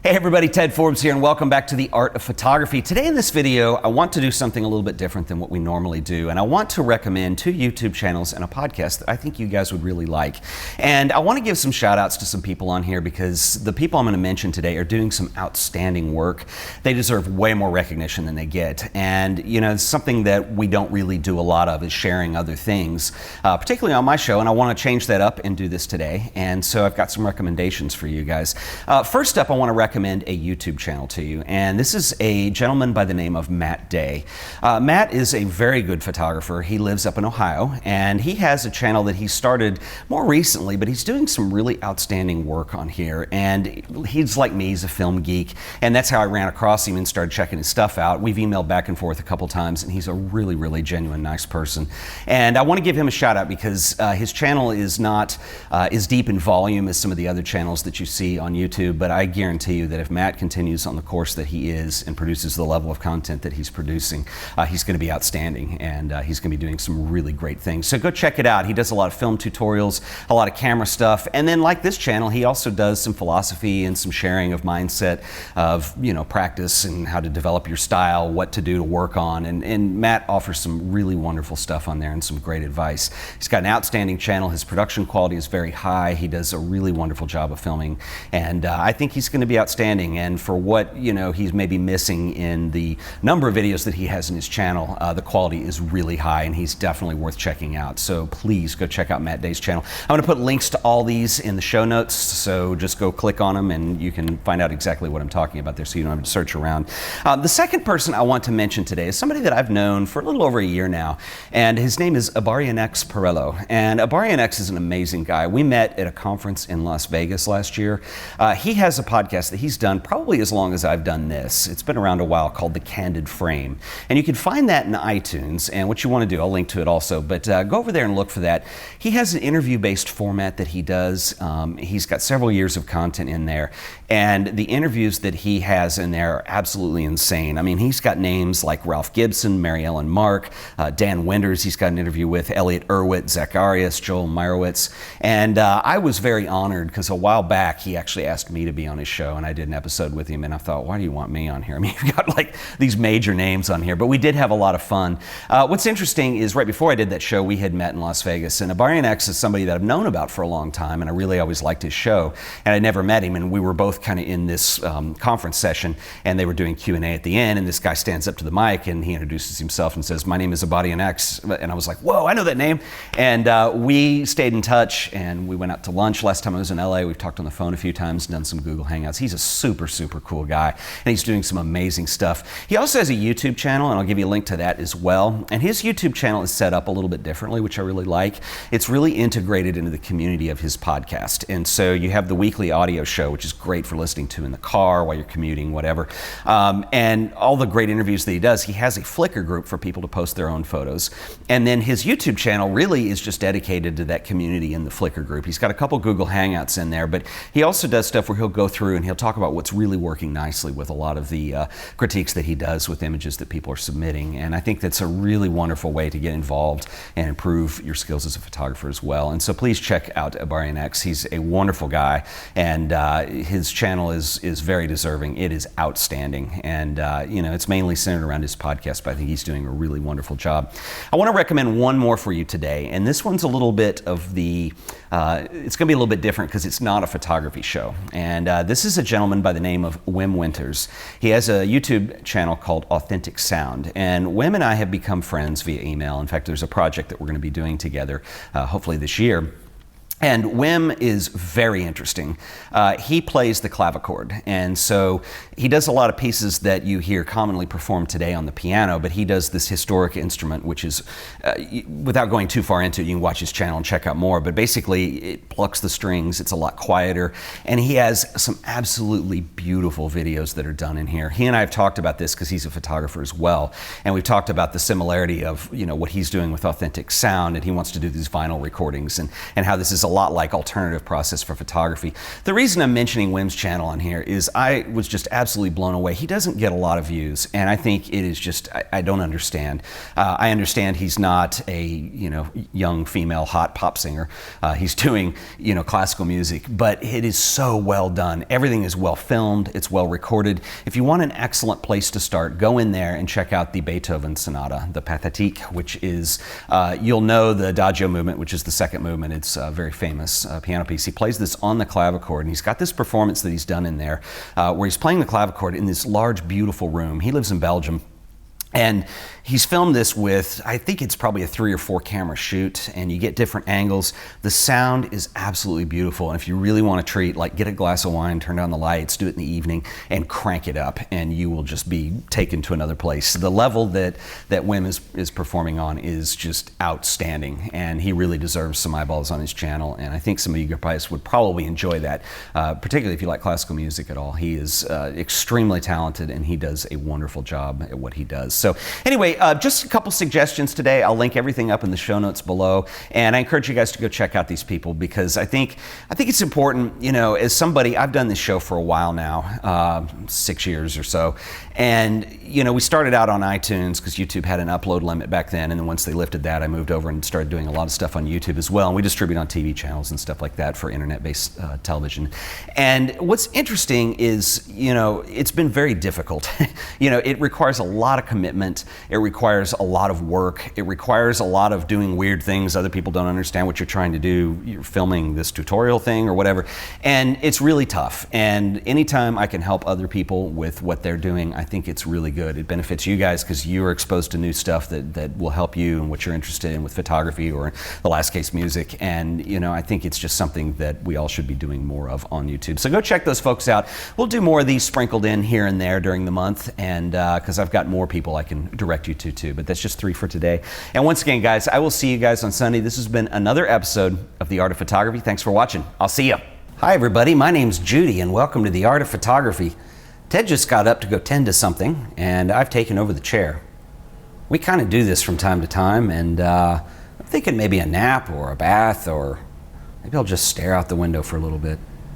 Hey everybody, Ted Forbes here and welcome back to The Art of Photography. Today in this video, I want to do something a little bit different than what we normally do, and I want to recommend two YouTube channels and a podcast that I think you guys would really like. And I want to give some shout outs to some people on here because the people I'm going to mention today are doing some outstanding work. They deserve way more recognition than they get. And you know, it's something that we don't really do a lot of is sharing other things, particularly on my show, and I want to change that up and do this today. And so I've got some recommendations for you guys. First up, I want to recommend a YouTube channel to you, and this is a gentleman by the name of Matt Day. Matt is a very good photographer. He lives up in Ohio, and he has a channel that he started more recently, but he's doing some really outstanding work on here. And he's like me, he's a film geek, and that's how I ran across him and started checking his stuff out. We've emailed back and forth a couple times, and he's a really genuine, nice person. And I want to give him a shout out because his channel is not as deep in volume as some of the other channels that you see on YouTube, but I guarantee you that if Matt continues on the course that he is and produces the level of content that he's producing, he's going to be outstanding, and he's going to be doing some really great things. So go check it out. He does a lot of film tutorials, a lot of camera stuff, and then like this channel, he also does some philosophy and some sharing of mindset of, you know, practice and how to develop your style, what to do to work on, and Matt offers some really wonderful stuff on there and some great advice. He's got an outstanding channel. His production quality is very high. He does a really wonderful job of filming, and I think he's going to be outstanding. And for what, you know, he's maybe missing in the number of videos that he has in his channel, the quality is really high, and he's definitely worth checking out. So please go check out Matt Day's channel. I'm going to put links to all these in the show notes, so just go click on them and you can find out exactly what I'm talking about there, so you don't have to search around. The second person I want to mention today is somebody that I've known for a little over a year now, and his name is Ibarionex Perello. And Ibarionex is an amazing guy. We met at a conference in Las Vegas last year. He has a podcast that he's done probably as long as I've done this. It's been around a while, called the Candid Frame. And you can find that in iTunes, and what you want to do, I'll link to it also, but go over there and look for that. He has an interview-based format that he does. He's got several years of content in there, and the interviews that he has in there are absolutely insane. I mean, he's got names like Ralph Gibson, Mary Ellen Mark, Dan Winters. He's got an interview with Elliot Erwitt, Zacharias, Joel Meyerowitz, and I was very honored because a while back he actually asked me to be on his show, and I did an episode with him, and I thought, why do you want me on here? I mean, you've got like these major names on here, but we did have a lot of fun. What's interesting is right before I did that show, we had met in Las Vegas, and Ibarionex is somebody that I've known about for a long time, and I really always liked his show, and I never met him, and we were both kind of in this conference session, and they were doing Q&A at the end, and this guy stands up to the mic, and he introduces himself and says, my name is Ibarionex, and I was like, whoa, I know that name, and we stayed in touch, and we went out to lunch. Last time I was in LA, we've talked on the phone a few times, done some Google Hangouts. He's a super cool guy, and he's doing some amazing stuff. He also has a YouTube channel, and I'll give you a link to that as well, and his YouTube channel is set up a little bit differently, which I really like. It's really integrated into the community of his podcast, and so you have the weekly audio show, which is great for listening to in the car, while you're commuting, whatever, and all the great interviews that he does. He has a Flickr group for people to post their own photos, and then his YouTube channel really is just dedicated to that community in the Flickr group. He's got a couple Google Hangouts in there, but he also does stuff where he'll go through and he'll talk about what's really working nicely with a lot of the critiques that he does with images that people are submitting, and I think that's a really wonderful way to get involved and improve your skills as a photographer as well. And so please check out Ibarionex. He's a wonderful guy, and his channel is very deserving. It is outstanding, and you know, it's mainly centered around his podcast, but I think he's doing a really wonderful job. I want to recommend one more for you today, and this one's a little bit of the it's going to be a little bit different because it's not a photography show, and this is a gentleman by the name of Wim Winters. He has a YouTube channel called Authentic Sound, and Wim and I have become friends via email. In fact, there's a project that we're going to be doing together, hopefully this year. And Wim is very interesting. He plays the clavichord, and so he does a lot of pieces that you hear commonly performed today on the piano, but he does this historic instrument, which is, without going too far into it, you can watch his channel and check out more, but basically it plucks the strings, it's a lot quieter, and he has some absolutely beautiful videos that are done in here. He and I have talked about this because he's a photographer as well, and we've talked about the similarity of, you know, what he's doing with Authentic Sound, and he wants to do these vinyl recordings, and how this is a lot like alternative process for photography. The reason I'm mentioning Wim's channel on here is I was just absolutely blown away. He doesn't get a lot of views, and I think it is just, I don't understand. I understand he's not a, young female hot pop singer. He's doing, classical music, but it is so well done. Everything is well filmed, it's well recorded. If you want an excellent place to start, go in there and check out the Beethoven Sonata, the Pathétique, which is, you'll know the Adagio movement, which is the second movement. It's a very famous piano piece. He plays this on the clavichord, and he's got this performance that he's done in there where he's playing the clavichord in this large, beautiful room. He lives in Belgium. And he's filmed this with, I think it's probably a 3 or 4 camera shoot, and you get different angles. The sound is absolutely beautiful. And if you really want to treat, like, get a glass of wine, turn down the lights, do it in the evening, and crank it up, and you will just be taken to another place. The level that Wim is performing on is just outstanding, and he really deserves some eyeballs on his channel. And I think some of you guys would probably enjoy that, particularly if you like classical music at all. He is extremely talented, and he does a wonderful job at what he does. So anyway, just a couple suggestions today. I'll link everything up in the show notes below, and I encourage you guys to go check out these people, because I think it's important. As somebody, I've done this show for a while now, 6 years or so, and we started out on iTunes because YouTube had an upload limit back then, and then once they lifted that, I moved over and started doing a lot of stuff on YouTube as well, and we distribute on TV channels and stuff like that for internet-based television. And what's interesting is, it's been very difficult. It requires a lot of commitment. It requires a lot of work. It requires a lot of doing weird things. Other people don't understand what you're trying to do. You're filming this tutorial thing or whatever. And it's really tough. And anytime I can help other people with what they're doing, I think it's really good. It benefits you guys because you are exposed to new stuff that will help you and what you're interested in with photography, or in the last case, music. And I think it's just something that we all should be doing more of on YouTube. So go check those folks out. We'll do more of these sprinkled in here and there during the month, and because I've got more people I can direct you to too, but that's just 3 for today. And once again, guys, I will see you guys on Sunday. This has been another episode of The Art of Photography. Thanks for watching. I'll see you. Hi everybody, my name's Judy, and welcome to The Art of Photography. Ted just got up to go tend to something, and I've taken over the chair. We kind of do this from time to time, and I'm thinking maybe a nap or a bath, or maybe I'll just stare out the window for a little bit.